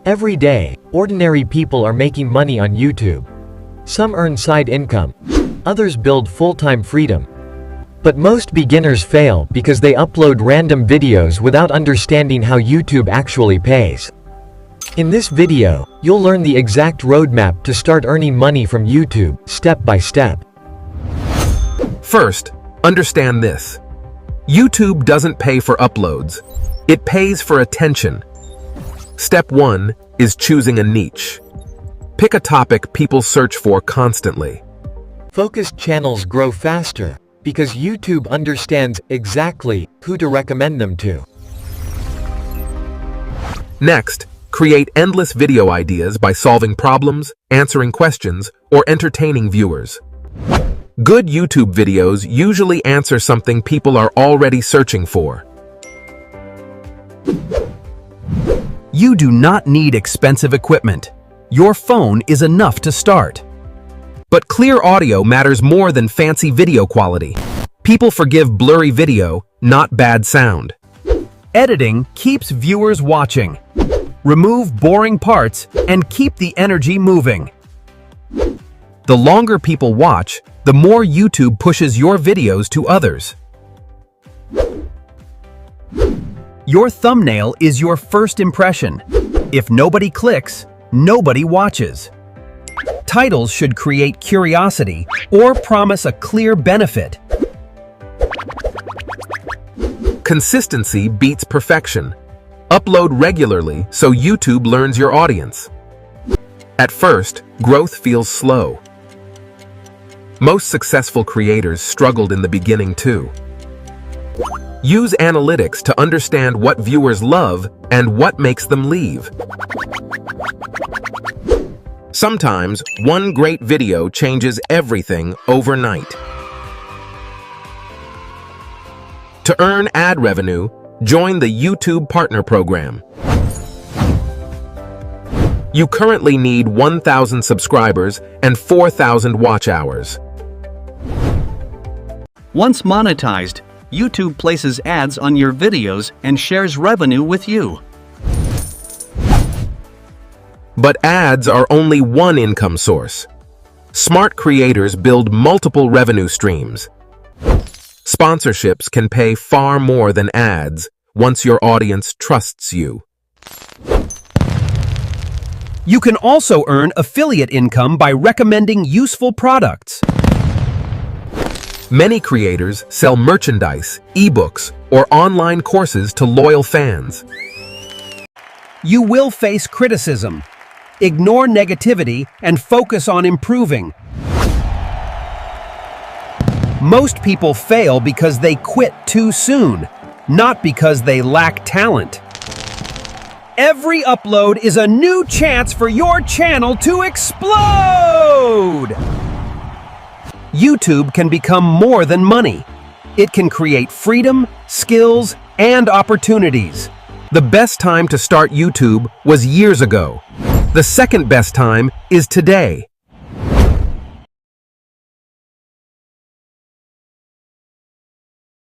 Every day, ordinary people are making money on YouTube. Some earn side income. Others build full-time freedom. But most beginners fail because they upload random videos without understanding how YouTube actually pays. In this video, you'll learn the exact roadmap to start earning money from YouTube, step by step. First, understand this. YouTube doesn't pay for uploads. It pays for attention. Step 1 is choosing a niche. Pick a topic people search for constantly. Focused channels grow faster because YouTube understands exactly who to recommend them to. Next, create endless video ideas by solving problems, answering questions, or entertaining viewers. Good YouTube videos usually answer something people are already searching for. You do not need expensive equipment. Your phone is enough to start. But clear audio matters more than fancy video quality. People forgive blurry video, not bad sound. Editing keeps viewers watching. Remove boring parts and keep the energy moving. The longer people watch, the more YouTube pushes your videos to others. Your thumbnail is your first impression. If nobody clicks, nobody watches. Titles should create curiosity or promise a clear benefit. Consistency beats perfection. Upload regularly so YouTube learns your audience. At first, growth feels slow. Most successful creators struggled in the beginning too. Use analytics to understand what viewers love and what makes them leave. Sometimes, one great video changes everything overnight. To earn ad revenue, join the YouTube Partner Program. You currently need 1,000 subscribers and 4,000 watch hours. Once monetized, YouTube places ads on your videos and shares revenue with you. But ads are only one income source. Smart creators build multiple revenue streams. Sponsorships can pay far more than ads once your audience trusts you. You can also earn affiliate income by recommending useful products. Many creators sell merchandise, ebooks, or online courses to loyal fans. You will face criticism. Ignore negativity and focus on improving. Most people fail because they quit too soon, not because they lack talent. Every upload is a new chance for your channel to explode! YouTube can become more than money. It can create freedom, skills, and opportunities. The best time to start YouTube was years ago. The second best time is today.